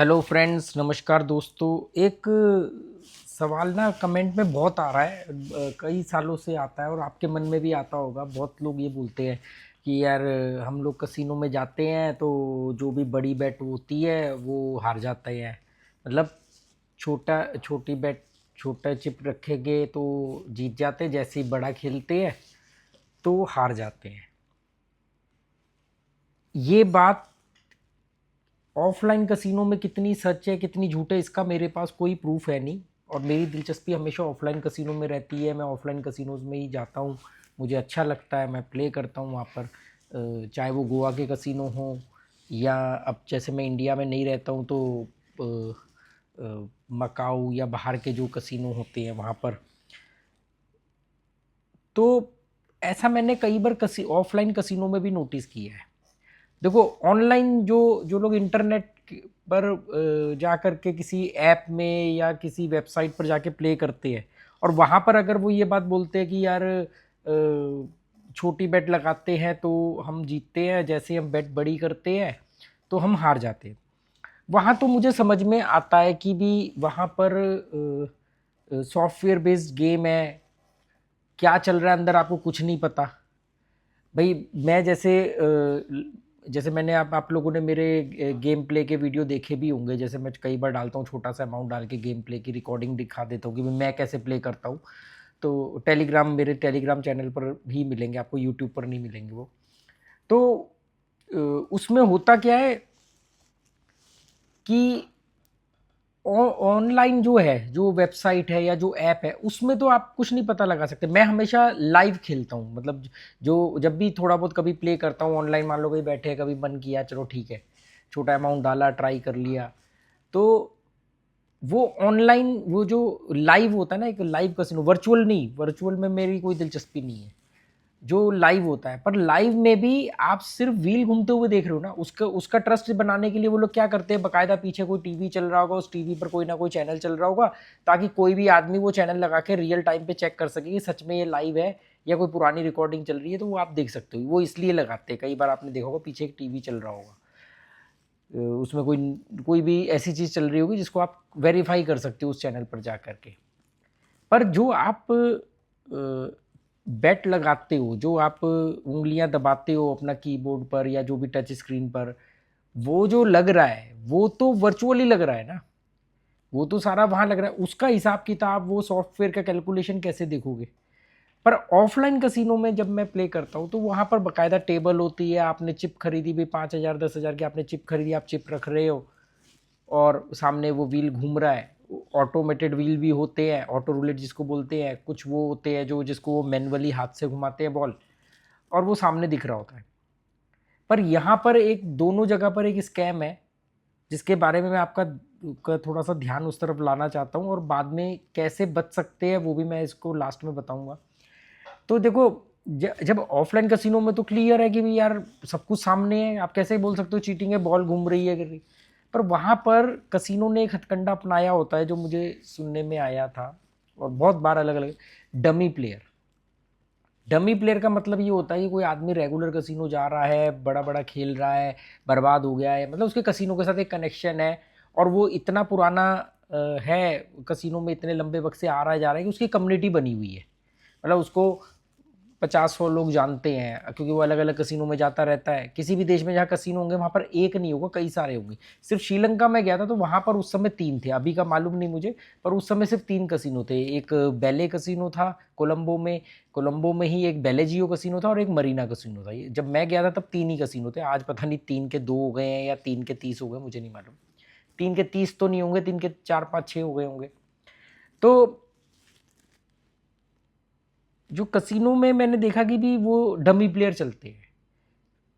Hello friends, नमस्कार दोस्तों। एक सवाल ना कमेंट में बहुत आ रहा है, कई सालों से आता है और आपके मन में भी आता होगा। बहुत लोग ये बोलते हैं कि यार हम लोग कसिनो में जाते हैं तो जो भी बड़ी बेट होती है वो हार जाता है। मतलब छोटा छोटी बेट, छोटा चिप रखेंगे तो जीत जाते, जैसे ही बड़ा खेलते हैं तो हार जाते हैं। ये बात ऑफलाइन कसिनो में कितनी सच है कितनी झूठ है, इसका मेरे पास कोई प्रूफ है नहीं। और मेरी दिलचस्पी हमेशा ऑफलाइन कसिनो में रहती है। मैं ऑफलाइन कसिनोज में ही जाता हूँ, मुझे अच्छा लगता है, मैं प्ले करता हूँ वहाँ पर। चाहे वो गोवा के कसिनो हो या अब जैसे मैं इंडिया में नहीं रहता हूँ तो मकाऊ या बाहर के जो कसिनो होते हैं वहाँ पर। तो ऐसा मैंने कई बार कसी ऑफलाइन कसिनो में भी नोटिस किया है। देखो, ऑनलाइन जो जो लोग इंटरनेट पर जा कर के किसी ऐप में या किसी वेबसाइट पर जाके प्ले करते हैं और वहाँ पर अगर वो ये बात बोलते हैं कि यार छोटी बेट लगाते हैं तो हम जीतते हैं, जैसे हम बेट बड़ी करते हैं तो हम हार जाते हैं। वहाँ तो मुझे समझ में आता है कि भी वहाँ पर सॉफ्टवेयर बेस्ड गेम है, क्या चल रहा है अंदर आपको कुछ नहीं पता। भाई मैं जैसे मैंने आप लोगों ने मेरे गेम प्ले के वीडियो देखे भी होंगे। जैसे मैं कई बार डालता हूँ, छोटा सा अमाउंट डाल के गेम प्ले की रिकॉर्डिंग दिखा देता हूँ कि मैं कैसे प्ले करता हूँ। तो मेरे टेलीग्राम चैनल पर भी मिलेंगे आपको, यूट्यूब पर नहीं मिलेंगे वो। तो उसमें होता क्या है कि ऑनलाइन जो है, जो वेबसाइट है या जो ऐप है, उसमें तो आप कुछ नहीं पता लगा सकते। मैं हमेशा लाइव खेलता हूँ, मतलब जो जब भी थोड़ा बहुत कभी प्ले करता हूँ ऑनलाइन, मान लो कहीं बैठे कभी मन किया चलो ठीक है, छोटा अमाउंट डाला, ट्राई कर लिया। तो वो ऑनलाइन वो जो लाइव होता है ना, एक लाइव कसिनो, वर्चुअल नहीं, वर्चुअल में मेरी कोई दिलचस्पी नहीं है। जो लाइव होता है, पर लाइव में भी आप सिर्फ व्हील घूमते हुए देख रहे हो ना, उसका उसका ट्रस्ट बनाने के लिए वो लोग क्या करते हैं, बकायदा पीछे कोई टीवी चल रहा होगा, उस टीवी पर कोई ना कोई चैनल चल रहा होगा, ताकि कोई भी आदमी वो चैनल लगा के रियल टाइम पे चेक कर सके कि सच में ये लाइव है या कोई पुरानी रिकॉर्डिंग चल रही है। तो वो आप देख सकते हो, वो इसलिए लगाते हैं। कई बार आपने देखा होगा पीछे एक टीवी चल रहा होगा, उसमें कोई कोई भी ऐसी चीज़ चल रही होगी जिसको आप वेरीफाई कर सकते हो उस चैनल पर जा करके। पर जो आप बेट लगाते हो, जो आप उँगलियाँ दबाते हो अपना कीबोर्ड पर या जो भी टच स्क्रीन पर, वो जो लग रहा है, वो तो वर्चुअली लग रहा है ना, वो तो सारा वहाँ लग रहा है। उसका हिसाब किताब, वो सॉफ्टवेयर का कैलकुलेशन कैसे देखोगे? पर ऑफलाइन कसिनो में जब मैं प्ले करता हूँ तो वहाँ पर बकायदा टेबल होती है, आपने चिप खरीदी भी 5,000 10,000 की, आपने चिप खरीदी, आप चिप रख रहे हो और सामने वो व्हील घूम रहा है। ऑटोमेटेड व्हील भी होते हैं, ऑटो रूलेट जिसको बोलते हैं, कुछ वो होते हैं जो जिसको वो मैनुअली हाथ से घुमाते हैं बॉल, और वो सामने दिख रहा होता है। पर यहाँ पर एक दोनों जगह पर एक स्कैम है, जिसके बारे में मैं आपका का थोड़ा सा ध्यान उस तरफ लाना चाहता हूँ, और बाद में कैसे बच सकते हैं वो भी मैं इसको लास्ट में बताऊंगा। तो देखो, जब ऑफलाइन कसिनो में तो क्लियर है कि भी यार सब कुछ सामने है, आप कैसे बोल सकते हो चीटिंग है, बॉल घूम रही है, गिर रही। पर वहाँ पर कसिनो ने एक हथकंडा अपनाया होता है जो मुझे सुनने में आया था, और बहुत बार अलग अलग, डमी प्लेयर। डमी प्लेयर का मतलब ये होता है कि कोई आदमी रेगुलर कसिनो जा रहा है, बड़ा बड़ा खेल रहा है, बर्बाद हो गया है, मतलब उसके कसिनो के साथ एक कनेक्शन है, और वो इतना पुराना है, कसिनो में इतने लंबे वक्त से आ रहा है जा रहा है कि उसकी कम्युनिटी बनी हुई है। मतलब उसको 50-100 लोग जानते हैं, क्योंकि वो अलग अलग कसिनो में जाता रहता है। किसी भी देश में जहाँ कसिनो होंगे वहाँ पर एक नहीं होगा, कई सारे होंगे। सिर्फ श्रीलंका में गया था तो वहाँ पर उस समय 3 थे, अभी का मालूम नहीं मुझे, पर उस समय सिर्फ 3 कसिनो थे। एक बैले कसिनो था कोलंबो में, कोलंबो में ही एक बेलेजियो कसिनो था, और एक मरीना कसिनो था। ये जब मैं गया था तब 3 ही कसिनो थे। आज पता नहीं 3 के 2 हो गए हैं या 3 के 30 हो गए, मुझे नहीं मालूम। 3 के 30 तो नहीं होंगे, 3 के 4 5 6 हो गए होंगे। तो जो कसिनो में मैंने देखा कि भी वो डमी प्लेयर चलते हैं।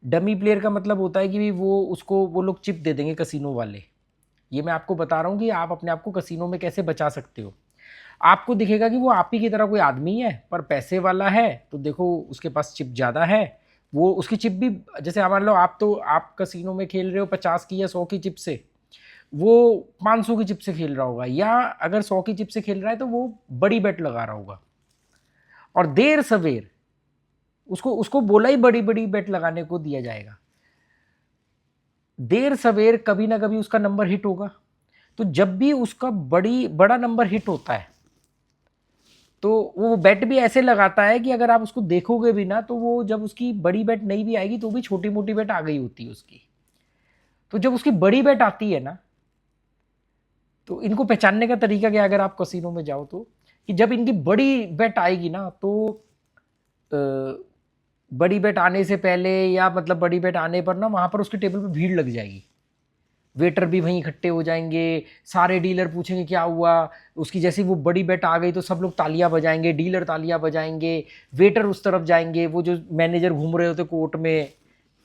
डमी प्लेयर का मतलब होता है कि भी वो लोग चिप दे देंगे कसिनो वाले। ये मैं आपको बता रहा हूँ कि आप अपने आप को कसिनो में कैसे बचा सकते हो। आपको दिखेगा कि वो आप ही की तरह कोई आदमी है, पर पैसे वाला है, तो देखो उसके पास चिप ज़्यादा है। वो उसकी चिप भी, जैसे मान लो आप कसिनो में खेल रहे हो 50 की या 100 की चिप से, वो 500 की चिप से खेल रहा होगा, या अगर 100 की चिप से खेल रहा है तो वो बड़ी बेट लगा रहा होगा। और देर सवेर उसको उसको बोला ही बड़ी बड़ी बेट लगाने को दिया जाएगा। देर सवेर कभी ना कभी उसका नंबर हिट होगा। तो जब भी उसका बड़ा नंबर हिट होता है तो वो बेट भी ऐसे लगाता है कि अगर आप उसको देखोगे भी ना, तो वो जब उसकी बड़ी बेट नहीं भी आएगी तो भी छोटी मोटी बेट आ गई होती है उसकी। तो जब उसकी बड़ी बेट आती है ना, तो इनको पहचानने का तरीका क्या है, अगर आप कसिनो में जाओ तो, कि जब इनकी बड़ी बेट आएगी ना, तो बड़ी बेट आने से पहले या मतलब बड़ी बेट आने पर ना वहां पर उसके टेबल पर भीड़ लग जाएगी, वेटर भी वहीं इकट्ठे हो जाएंगे, सारे डीलर पूछेंगे क्या हुआ। उसकी जैसे वो बड़ी बेट आ गई तो सब लोग तालियां बजाएंगे, डीलर तालियां बजाएंगे, वेटर उस तरफ जाएंगे, वो जो मैनेजर घूम रहे होते कोर्ट में,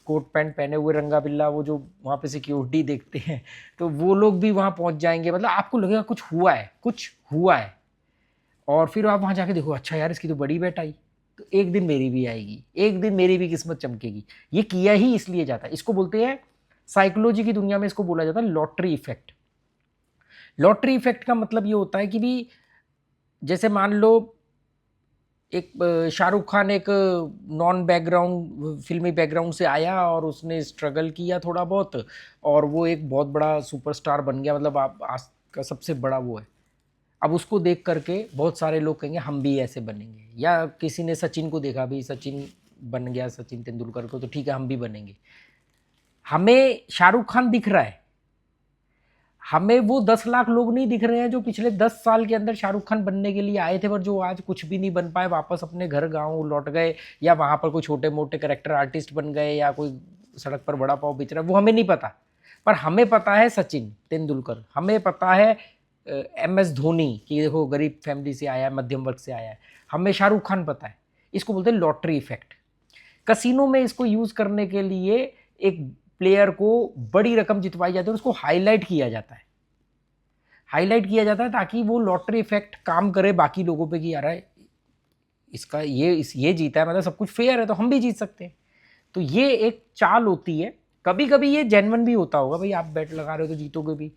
कोट पैंट पहने हुए रंगा बिल्ला, वो जो वहाँ पे सिक्योरिटी देखते हैं, तो वो लोग भी वहाँ पहुँच जाएंगे। मतलब आपको लगेगा कुछ हुआ है, कुछ हुआ है। और फिर आप वहाँ जाके देखो, अच्छा यार इसकी तो बड़ी बेट आई, तो एक दिन मेरी भी आएगी, एक दिन मेरी भी किस्मत चमकेगी। ये किया ही इसलिए जाता है, इसको बोलते हैं साइकोलॉजी की दुनिया में, इसको बोला जाता है लॉटरी इफेक्ट। लॉटरी इफेक्ट का मतलब ये होता है कि भी जैसे मान लो एक शाहरुख खान एक नॉन बैकग्राउंड फिल्मी बैकग्राउंड से आया और उसने स्ट्रगल किया थोड़ा बहुत, और वो एक बहुत बड़ा सुपरस्टार बन गया, मतलब आप आज का सबसे बड़ा वो है। अब उसको देख करके बहुत सारे लोग कहेंगे हम भी ऐसे बनेंगे, या किसी ने सचिन को देखा, भी सचिन बन गया, सचिन तेंदुलकर को, तो ठीक है हम भी बनेंगे। हमें शाहरुख खान दिख रहा है, हमें वो 10 लाख लोग नहीं दिख रहे हैं जो पिछले 10 साल के अंदर शाहरुख खान बनने के लिए आए थे, पर जो आज कुछ भी नहीं बन पाए, वापस अपने घर गांव लौट गए, या वहां पर कोई छोटे मोटे करेक्टर आर्टिस्ट बन गए, या कोई सड़क पर बड़ा पाव बेच रहा है, वो हमें नहीं पता। पर हमें पता है सचिन तेंदुलकर, हमें पता है MS धोनी, कि देखो गरीब फैमिली से आया है, मध्यम वर्ग से आया है। हमें शाहरुख खान पता है। इसको बोलते हैं लॉटरी इफेक्ट। कसिनो में इसको यूज करने के लिए एक प्लेयर को बड़ी रकम जितवाई जाती है, उसको हाईलाइट किया जाता है, हाईलाइट किया जाता है ताकि वो लॉटरी इफेक्ट काम करे बाकी लोगों पे कि यार इसका ये जीता है, मतलब सब कुछ फेयर है, तो हम भी जीत सकते हैं। तो ये एक चाल होती है। कभी कभी ये जेन्युइन भी होता होगा, भाई आप बेट लगा रहे हो तो जीतोगे भी,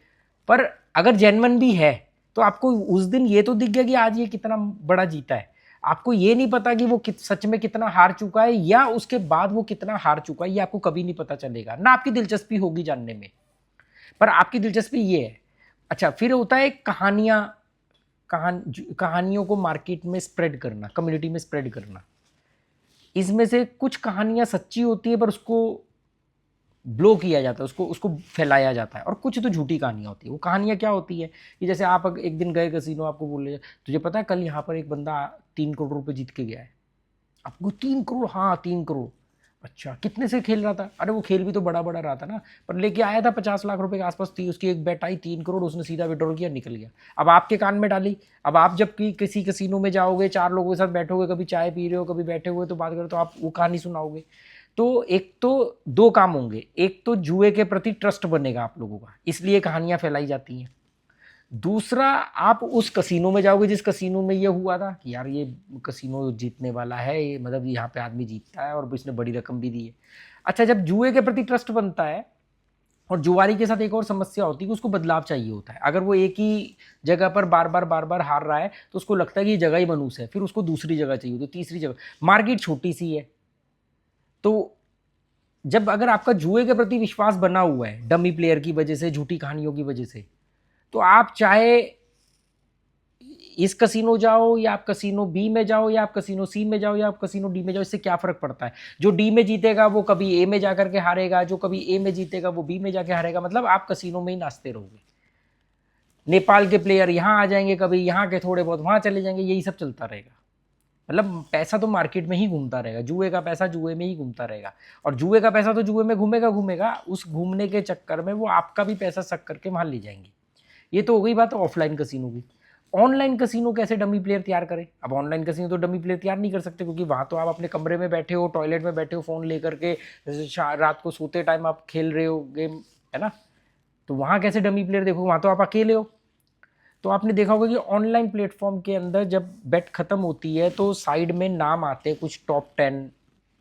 पर अगर जेन्युइन भी है तो आपको उस दिन ये तो दिख गया कि आज ये कितना बड़ा जीता है, आपको ये नहीं पता कि वो सच में कितना हार चुका है, या उसके बाद वो कितना हार चुका है, ये आपको कभी नहीं पता चलेगा ना, आपकी दिलचस्पी होगी जानने में। पर आपकी दिलचस्पी ये है। अच्छा, फिर होता है कहानियां, कहानियों को मार्केट में स्प्रेड करना, कम्युनिटी में स्प्रेड करना। इसमें से कुछ कहानियां सच्ची होती है पर उसको ब्लो किया जाता है, उसको उसको फैलाया जाता है, और कुछ तो झूठी कहानियां होती है। वो कहानियां क्या होती है कि जैसे आप एक दिन गए कसिनो, आपको बोले तुझे पता है कल यहाँ पर एक बंदा 3 करोड़ रुपए जीत के गया है। आपको 3 करोड़? हाँ 3 करोड़। अच्छा कितने से खेल रहा था? अरे वो खेल भी तो बड़ा बड़ा रहा था ना, पर लेके आया था 50 लाख रुपए के आसपास थी उसकी एक बेट आई, 3 करोड़ उसने सीधा विड्रॉल किया, निकल गया। अब आपके कान में डाली। अब आप जब किसी कसिनो में जाओगे, 4 लोगों के साथ बैठोगे, कभी चाय पी रहे हो, कभी बैठे हुए तो बात करो, तो आप वो कहानी सुनाओगे। तो एक तो दो काम होंगे, एक तो जुए के प्रति ट्रस्ट बनेगा आप लोगों का, इसलिए कहानियां फैलाई जाती हैं। दूसरा, आप उस कसिनो में जाओगे जिस कसिनो में ये हुआ था कि यार ये कसिनो जीतने वाला है, ये मतलब यहाँ पे आदमी जीतता है और इसने बड़ी रकम भी दी है। अच्छा, जब जुए के प्रति ट्रस्ट बनता है, और जुआरी के साथ एक और समस्या होती है कि उसको बदलाव चाहिए होता है। अगर वो एक ही जगह पर बार बार हार रहा है तो उसको लगता है कि ये जगह ही मनूस है, फिर उसको दूसरी जगह चाहिए होती है, तीसरी जगह। मार्केट छोटी सी है, तो जब अगर आपका जुए के प्रति विश्वास बना हुआ है डमी प्लेयर की वजह से, झूठी कहानियों की वजह से, तो आप चाहे इस कसिनो जाओ, या आप कसिनो बी में जाओ, या आप कसिनो सी में जाओ, या आप कसिनो डी में जाओ, इससे क्या फर्क पड़ता है? जो डी में जीतेगा वो कभी ए में जाकर के हारेगा, जो कभी ए में जीतेगा वो बी में जाके हारेगा। मतलब आप कसिनो में ही नाचते रहोगे। नेपाल के प्लेयर यहाँ आ जाएंगे, कभी यहाँ के थोड़े बहुत वहां चले जाएंगे, यही सब चलता रहेगा। मतलब पैसा तो मार्केट में ही घूमता रहेगा, जुए का पैसा जुए में ही घूमता रहेगा, और जुए का पैसा तो जुए में घूमेगा घूमेगा, उस घूमने के चक्कर में वो आपका भी पैसा सक करके वहां ले जाएंगे। ये तो हो गई बात ऑफलाइन कसिनो की। ऑनलाइन कसिनो कैसे डमी प्लेयर तैयार करें? अब ऑनलाइन कसिनो तो डमी प्लेयर तैयार नहीं कर सकते, क्योंकि वहां तो आप अपने कमरे में बैठे हो, टॉयलेट में बैठे हो, फोन लेकर के रात को सोते टाइम आप खेल रहे हो गेम, है ना? तो वहां कैसे डमी प्लेयर देखो? वहां तो आप अकेले हो। तो आपने देखा होगा कि ऑनलाइन प्लेटफॉर्म के अंदर जब बेट खत्म होती है तो साइड में नाम आते हैं कुछ टॉप 10,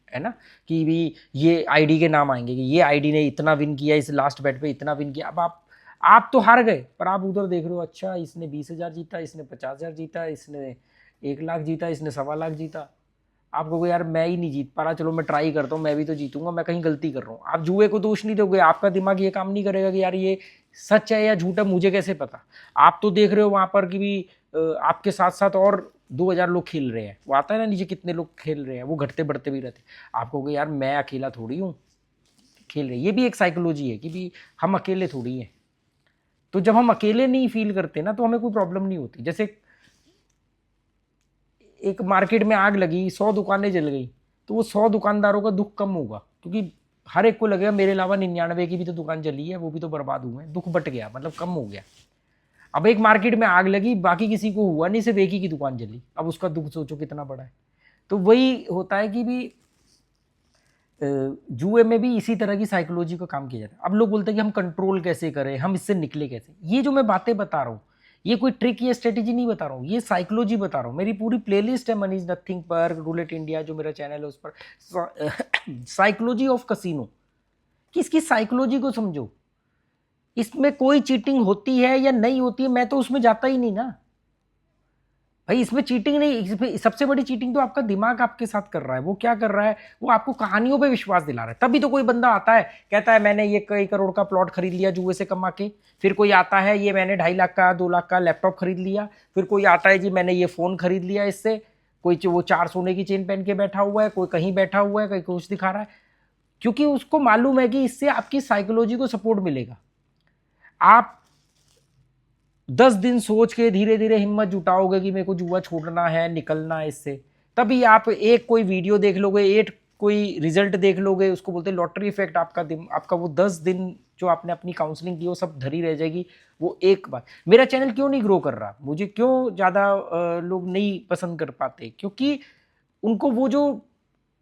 है ना, कि भी ये आईडी के नाम आएंगे कि ये आईडी ने इतना विन किया, इस लास्ट बेट पे इतना विन किया। अब आप तो हार गए, पर आप उधर देख रहे हो, अच्छा इसने 20,000 जीता, इसने 50,000 जीता, इसने 1 लाख जीता, इसने 1.25 लाख जीता। आप कहोगे यार मैं ही नहीं जीत पा रहा, चलो मैं ट्राई करता हूँ, मैं भी तो जीतूंगा, मैं कहीं गलती कर रहा हूँ। आप जुए को दोष नहीं दोगे, आपका दिमाग ये काम नहीं करेगा कि यार ये सच है या झूठ है, मुझे कैसे पता। आप तो देख रहे हो वहां पर कि भी आपके साथ साथ और 2000 लोग खेल रहे हैं, वो आता है ना नीचे कितने लोग खेल रहे हैं, वो घटते बढ़ते भी रहते। आप कहोगे यार मैं अकेला थोड़ी हूँ खेल रहे। ये भी एक साइकोलॉजी है कि भी हम अकेले थोड़ी हैं। तो जब हम अकेले नहीं फील करते ना तो हमें कोई प्रॉब्लम नहीं होती। जैसे एक मार्केट में आग लगी, 100 दुकानें जल गई, तो वो 100 दुकानदारों का दुख कम होगा, क्योंकि हर एक को लगेगा मेरे अलावा 99 की भी तो दुकान जली है, वो भी तो बर्बाद हुए हैं, दुख बट गया, मतलब कम हो गया। अब एक मार्केट में आग लगी, बाकी किसी को हुआ नहीं, सिर्फ एक ही की दुकान जली, अब उसका दुख सोचो कितना बड़ा है। तो वही होता है कि भी जुए में भी इसी तरह की साइकोलॉजी का काम किया जाता है। अब लोग बोलते हैं कि हम कंट्रोल कैसे करें, हम इससे निकले कैसे। ये जो मैं बातें बता रहा हूँ, ये कोई ट्रिक या स्ट्रेटेजी नहीं बता रहा हूँ, ये साइकोलॉजी बता रहा हूँ। मेरी पूरी प्लेलिस्ट है मनी इज नथिंग पर, रूलेट इंडिया जो मेरा चैनल है उस पर साइकोलॉजी ऑफ कसिनो, कि इसकी साइकोलॉजी को समझो। इसमें कोई चीटिंग होती है या नहीं होती है, मैं तो उसमें जाता ही नहीं ना भाई। इसमें चीटिंग नहीं, इसमें सबसे बड़ी चीटिंग तो आपका दिमाग आपके साथ कर रहा है। वो क्या कर रहा है, वो आपको कहानियों पे विश्वास दिला रहा है। तभी तो कोई बंदा आता है कहता है मैंने ये कई करोड़ का प्लॉट खरीद लिया जुए से कमा के। फिर कोई आता है ये मैंने 2.5 लाख का 2 लाख का लैपटॉप खरीद लिया। फिर कोई आता है जी मैंने ये फोन खरीद लिया इससे। कोई वो 4 सोने की चेन पहन के बैठा हुआ है, कोई कहीं बैठा हुआ है, कहीं कुछ दिखा रहा है, क्योंकि उसको मालूम है कि इससे आपकी साइकोलॉजी को सपोर्ट मिलेगा। आप 10 दिन सोच के धीरे धीरे हिम्मत जुटाओगे कि मेरे को जुआ छोड़ना है, निकलना है इससे, तभी आप एक कोई वीडियो देख लोगे, एक कोई रिजल्ट देख लोगे, उसको बोलते हैं लॉटरी इफेक्ट। आपका वो 10 दिन जो आपने अपनी काउंसलिंग की वो सब धरी रह जाएगी। वो एक बात, मेरा चैनल क्यों नहीं ग्रो कर रहा, मुझे क्यों ज़्यादा लोग नहीं पसंद कर पाते, क्योंकि उनको वो जो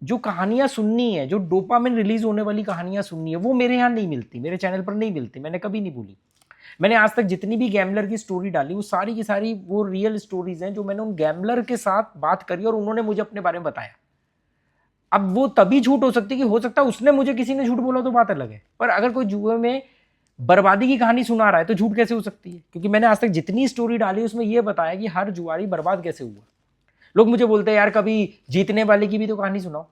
जो कहानियां सुननी है, जो डोपामिन रिलीज होने वाली कहानियां सुननी है, वो मेरे यहाँ नहीं मिलती, मेरे चैनल पर नहीं मिलती। मैंने कभी नहीं बोली। मैंने आज तक जितनी भी गैम्बलर की स्टोरी डाली वो सारी की सारी वो रियल स्टोरीज हैं जो मैंने उन गैम्बलर के साथ बात करी और उन्होंने मुझे अपने बारे में बताया। अब वो तभी झूठ हो सकती है कि हो सकता है उसने मुझे किसी ने झूठ बोला तो बात अलग है, पर अगर कोई जुए में बर्बादी की कहानी सुना रहा है तो झूठ कैसे हो सकती है, क्योंकि मैंने आज तक जितनी स्टोरी डाली उसमें यह बताया कि हर जुआरी बर्बाद कैसे हुआ। लोग मुझे बोलते हैं यार कभी जीतने वाले की भी तो कहानी सुनाओ।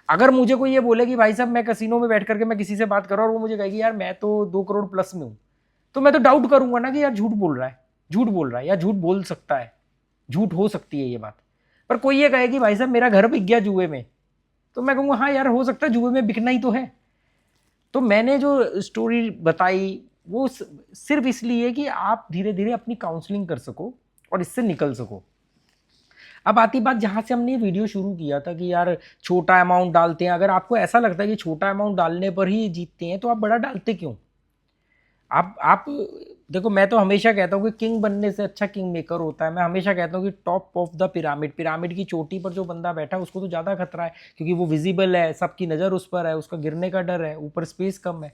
अगर मुझे कोई ये बोले कि भाई साहब मैं कसिनो में बैठ करके मैं किसी से बात कर रहा हूँ और वो मुझे कहेगी यार मैं तो 2 करोड़ प्लस में हूँ, तो मैं तो डाउट करूंगा ना कि यार झूठ बोल रहा है, झूठ बोल रहा है या झूठ बोल सकता है, झूठ हो सकती है ये बात। पर कोई ये कहे कि भाई साहब मेरा घर बिक गया जुए में, तो मैं कहूँगा हाँ यार हो सकता है, जुए में बिकना ही तो है। तो मैंने जो स्टोरी बताई वो सिर्फ इसलिए कि आप धीरे धीरे अपनी काउंसलिंग कर सको और इससे निकल सको। अब आती बात जहाँ से हमने ये वीडियो शुरू किया था कि यार छोटा अमाउंट डालते हैं। अगर आपको ऐसा लगता है कि छोटा अमाउंट डालने पर ही जीतते हैं तो आप बड़ा डालते क्यों। आप देखो, मैं तो हमेशा कहता हूँ कि किंग बनने से अच्छा किंग मेकर होता है। मैं हमेशा कहता हूँ कि टॉप ऑफ द पिरामिड की चोटी पर जो बंदा बैठा है उसको तो ज़्यादा खतरा है, क्योंकि वो विजिबल है, सबकी नज़र उस पर है, उसका गिरने का डर है, ऊपर स्पेस कम है।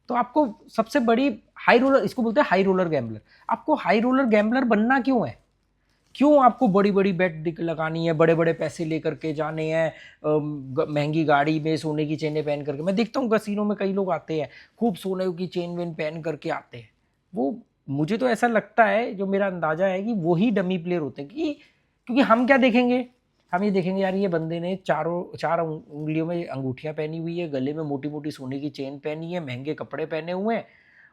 तो आपको सबसे बड़ी हाई रोलर, इसको बोलते हैं हाई रोलर गैम्बलर, आपको हाई रोलर गैम्बलर बनना क्यों है। क्यों आपको बड़ी बड़ी बेट लगानी है, बड़े बड़े पैसे लेकर के जाने हैं, महंगी गाड़ी में सोने की चेनें पहन करके। मैं देखता हूँ कसिनो में कई लोग आते हैं खूब सोने की चेन वेन पहन करके आते हैं। वो मुझे तो ऐसा लगता है, जो मेरा अंदाजा है कि वही डमी प्लेयर होते हैं। क्योंकि हम क्या देखेंगे, हम ये देखेंगे यार ये बंदे ने चार उंगलियों में अंगूठियां पहनी हुई है, गले में मोटी मोटी सोने की चेन पहनी है, महंगे कपड़े पहने हुए हैं,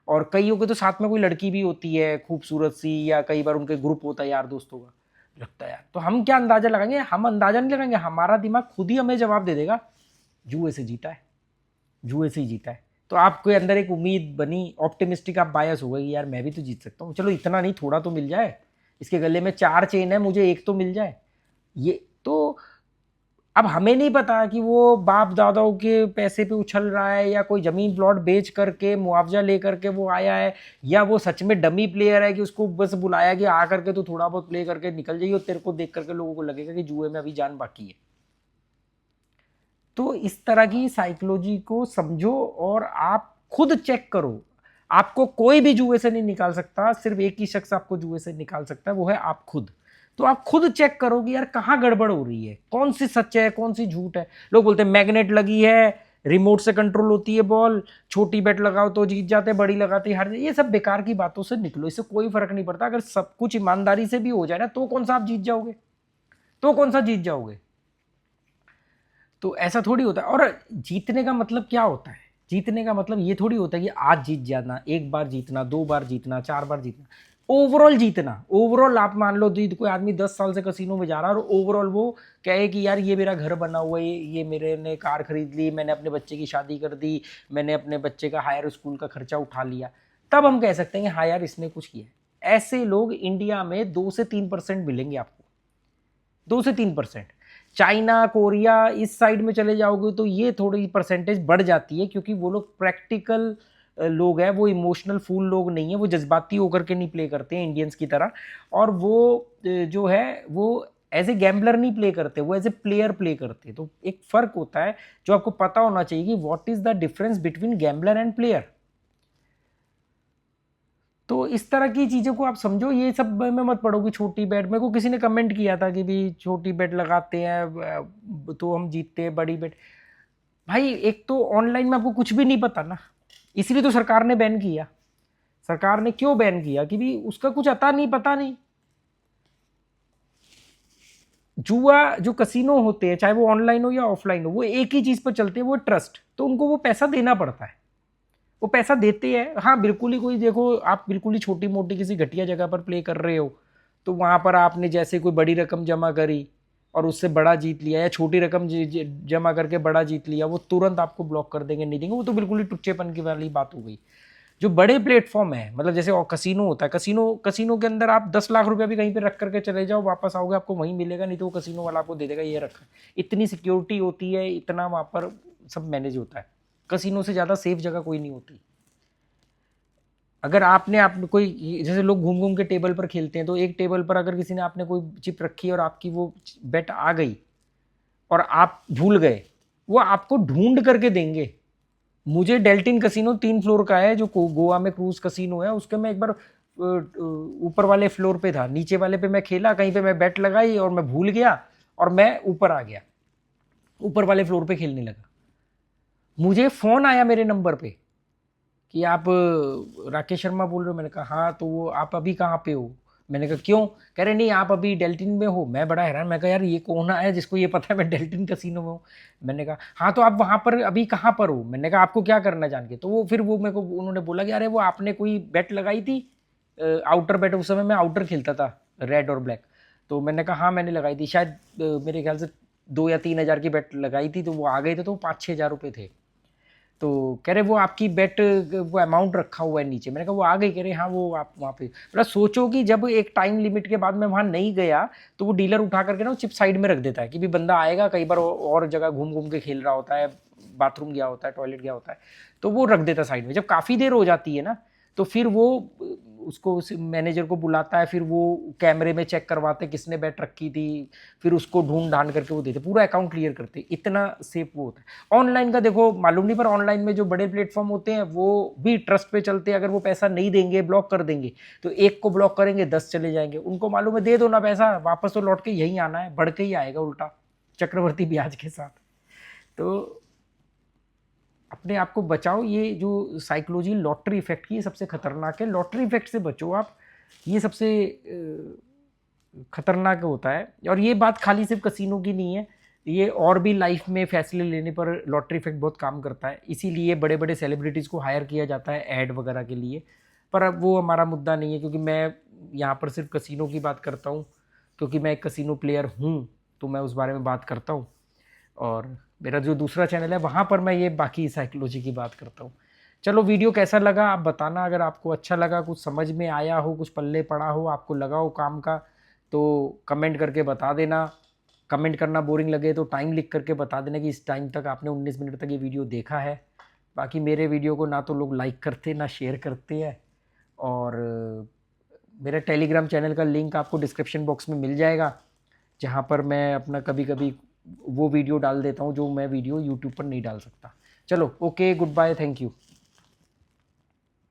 और कईयों के तो साथ में कोई लड़की भी होती है खूबसूरत सी, या कई बार उनके ग्रुप होता है यार दोस्तों का। लगता है यार, तो हम क्या अंदाजा लगाएंगे, हम अंदाजा नहीं लगाएंगे, हमारा दिमाग खुद ही हमें जवाब दे देगा जुए से जीता है, जुए से ही जीता है। तो आपके अंदर एक उम्मीद बनी, ऑप्टिमिस्टिक आप बायस हो गए कि यार मैं भी तो जीत सकता हूँ, चलो इतना नहीं थोड़ा तो मिल जाए, इसके गले में 4 चेन है मुझे एक तो मिल जाए। ये तो अब हमें नहीं पता कि वो बाप दादाओं के पैसे पे उछल रहा है, या कोई जमीन प्लॉट बेच करके मुआवजा लेकर के वो आया है, या वो सच में डमी प्लेयर है कि उसको बस बुलाया कि आ करके तो थोड़ा बहुत प्ले करके निकल जाइए, और तेरे को देख करके लोगों को लगेगा कि जुए में अभी जान बाकी है। तो इस तरह की साइकोलॉजी को समझो और आप खुद चेक करो। आपको कोई भी जुए से नहीं निकाल सकता, सिर्फ एक ही शख्स आपको जुए से निकाल सकता है, वो है आप खुद। तो आप खुद चेक करो कि यार कहाँ गड़बड़ हो रही है, कौन सी सच है कौन सी झूठ है। लोग बोलते हैं मैग्नेट लगी है, रिमोट से कंट्रोल होती है बॉल, छोटी बेट लगाओ तो जीत जाते, बड़ी लगाते हार जाते। ये सब बेकार की बातों से निकलो, इससे कोई फर्क नहीं पड़ता। अगर सब कुछ ईमानदारी से भी हो जाए ना तो कौन सा आप जीत जाओगे, तो कौन सा जीत जाओगे। तो ऐसा थोड़ी होता है। और जीतने का मतलब क्या होता है? जीतने का मतलब ये थोड़ी होता है कि आज जीत जाना, एक बार जीतना, 2 बार जीतना, 4 बार जीतना। ओवरऑल जीतना, ओवरऑल आप मान लो दी कोई आदमी 10 साल से कसिनो में जा रहा है और ओवरऑल वो कहे कि यार ये मेरा घर बना हुआ है, ये मेरे ने कार खरीद ली, मैंने अपने बच्चे की शादी कर दी, मैंने अपने बच्चे का हायर स्कूल का खर्चा उठा लिया, तब हम कह सकते हैं कि हाँ यार इसने कुछ किया। ऐसे लोग इंडिया में 2 से 3% मिलेंगे आपको, 2 से 3%। चाइना, कोरिया इस साइड में चले जाओगे तो ये थोड़ी परसेंटेज बढ़ जाती है, क्योंकि वो लोग प्रैक्टिकल लोग हैं, वो इमोशनल फूल लोग नहीं है, वो जज्बाती होकर के नहीं प्ले करते हैं इंडियंस की तरह। और वो जो है वो एज ए गैम्बलर नहीं प्ले करते, वो एज ए प्लेयर प्ले करते। तो एक फ़र्क होता है जो आपको पता होना चाहिए कि what is the difference between gambler and player. तो इस तरह की चीज़ों को आप समझो, ये सब में मत पड़ो कि छोटी बेट। मेरे को किसी ने कमेंट किया था कि भी छोटी बेट लगाते हैं तो हम जीतते हैं, बड़ी बेट। भाई एक तो ऑनलाइन में आपको कुछ भी नहीं पता ना, इसलिए तो सरकार ने बैन किया। सरकार ने क्यों बैन किया कि भी उसका कुछ आता नहीं, पता नहीं। जुआ जो कसिनो होते हैं, चाहे वो ऑनलाइन हो या ऑफलाइन हो, वो एक ही चीज़ पर चलते हैं, वो ट्रस्ट। तो उनको वो पैसा देना पड़ता है, वो पैसा देते हैं। हाँ बिल्कुल ही, कोई देखो आप बिल्कुल ही छोटी मोटी किसी घटिया जगह पर प्ले कर रहे हो, तो वहाँ पर आपने जैसे कोई बड़ी रकम जमा करी और उससे बड़ा जीत लिया, या छोटी रकम जमा करके बड़ा जीत लिया, वो तुरंत आपको ब्लॉक कर देंगे, नहीं देंगे। वो तो बिल्कुल ही टुच्चेपन की वाली बात हो गई। जो बड़े प्लेटफॉर्म है, मतलब जैसे कसिनो होता है, कसिनो कसिनो के अंदर आप 10 लाख रुपया भी कहीं पे रख करके चले जाओ, वापस आओगे आपको वहीं मिलेगा, नहीं तो वो कसिनो वाला आपको दे देगा ये रखा है। इतनी सिक्योरिटी होती है, इतना वहाँ पर सब मैनेज होता है। कसिनो से ज़्यादा सेफ जगह कोई नहीं होती। अगर आप कोई, जैसे लोग घूम घूम के टेबल पर खेलते हैं, तो एक टेबल पर अगर किसी ने आपने कोई चिप रखी और आपकी वो बेट आ गई और आप भूल गए, वो आपको ढूंढ करके देंगे। मुझे डेल्टिन कसिनो 3 फ्लोर का है, जो गोवा में क्रूज कसिनो है, उसके मैं एक बार ऊपर वाले फ्लोर पे था, नीचे वाले पे मैं खेला, कहीं पे मैं बेट लगाई और मैं भूल गया और मैं ऊपर आ गया, ऊपर वाले फ्लोर पे खेलने लगा। मुझे फ़ोन आया मेरे नंबर पे कि आप राकेश शर्मा बोल रहे हो? मैंने कहा हाँ। तो वो आप अभी कहाँ पे हो? मैंने कहा क्यों? कह रहे नहीं आप अभी डेल्टिन में हो। मैं बड़ा हैरान, मैं कहा यार ये कौन है जिसको ये पता है मैं डेल्टिन कसिनो में हूँ? मैंने कहा हाँ तो आप वहाँ पर अभी कहाँ पर हो? मैंने कहा आपको क्या करना जान के? तो वो फिर वो मेरे को उन्होंने बोला कि अरे वो आपने कोई बेट लगाई थी, आउटर बेट। उस समय मैं आउटर खेलता था, रेड और ब्लैक। तो मैंने कहा हाँ मैंने लगाई थी, शायद मेरे ख्याल से 2 या 3 हज़ार की बेट लगाई थी। तो वो आ गए थे, तो 5-6 हज़ार रुपये थे। तो कह रहे वो आपकी बेट, वो अमाउंट रखा हुआ है नीचे। मैंने कहा वो आ गई? कह रहे हाँ वो आप वहाँ पे। मतलब सोचो कि जब एक टाइम लिमिट के बाद मैं वहाँ नहीं गया, तो वो डीलर उठा करके ना वो चिप साइड में रख देता है कि भी बंदा आएगा, कई बार और जगह घूम घूम के खेल रहा होता है, बाथरूम गया होता है, टॉयलेट गया होता है, तो वो रख देता साइड में। जब काफ़ी देर हो जाती है ना, तो फिर वो उसको मैनेजर को बुलाता है, फिर वो कैमरे में चेक करवाते किसने बैट रखी थी, फिर उसको ढूंढ ढांड करके वो देते, पूरा अकाउंट क्लियर करते। इतना सेफ वो होता है। ऑनलाइन का देखो मालूम नहीं, पर ऑनलाइन में जो बड़े प्लेटफॉर्म होते हैं वो भी ट्रस्ट पे चलते हैं। अगर वो पैसा नहीं देंगे, ब्लॉक कर देंगे, तो एक को ब्लॉक करेंगे 10 चले जाएंगे। उनको मालूम है दे दो ना पैसा, वापस तो लौट के यही आना है, बढ़ के ही आएगा उल्टा, चक्रवर्ती ब्याज के साथ। तो अपने आप को बचाओ। ये जो साइकोलॉजी लॉटरी इफेक्ट की, ये सबसे खतरनाक है। लॉटरी इफेक्ट से बचो आप, ये सबसे खतरनाक होता है। और ये बात खाली सिर्फ कसिनो की नहीं है, ये और भी लाइफ में फैसले लेने पर लॉटरी इफेक्ट बहुत काम करता है। इसीलिए बड़े बड़े सेलिब्रिटीज़ को हायर किया जाता है ऐड वगैरह के लिए। पर अब वो हमारा मुद्दा नहीं है, क्योंकि मैं यहाँ पर सिर्फ कसिनो की बात करता हूँ, क्योंकि मैं एक कसिनो प्लेयर हूँ, तो मैं उस बारे में बात करता हूँ। और मेरा जो दूसरा चैनल है वहाँ पर मैं ये बाकी साइकोलॉजी की बात करता हूँ। चलो वीडियो कैसा लगा आप बताना। अगर आपको अच्छा लगा, कुछ समझ में आया हो, कुछ पल्ले पड़ा हो, आपको लगा हो काम का, तो कमेंट करके बता देना। कमेंट करना बोरिंग लगे तो टाइम लिख करके बता देना कि इस टाइम तक आपने 19 मिनट तक ये वीडियो देखा है। बाकी मेरे वीडियो को ना तो लोग लाइक करते, ना शेयर करते हैं। और मेरे टेलीग्राम चैनल का लिंक आपको डिस्क्रिप्शन बॉक्स में मिल जाएगा, जहाँ पर मैं अपना कभी कभी वो वीडियो डाल देता हूँ जो मैं वीडियो यूट्यूब पर नहीं डाल सकता। चलो okay, good bye, thank you.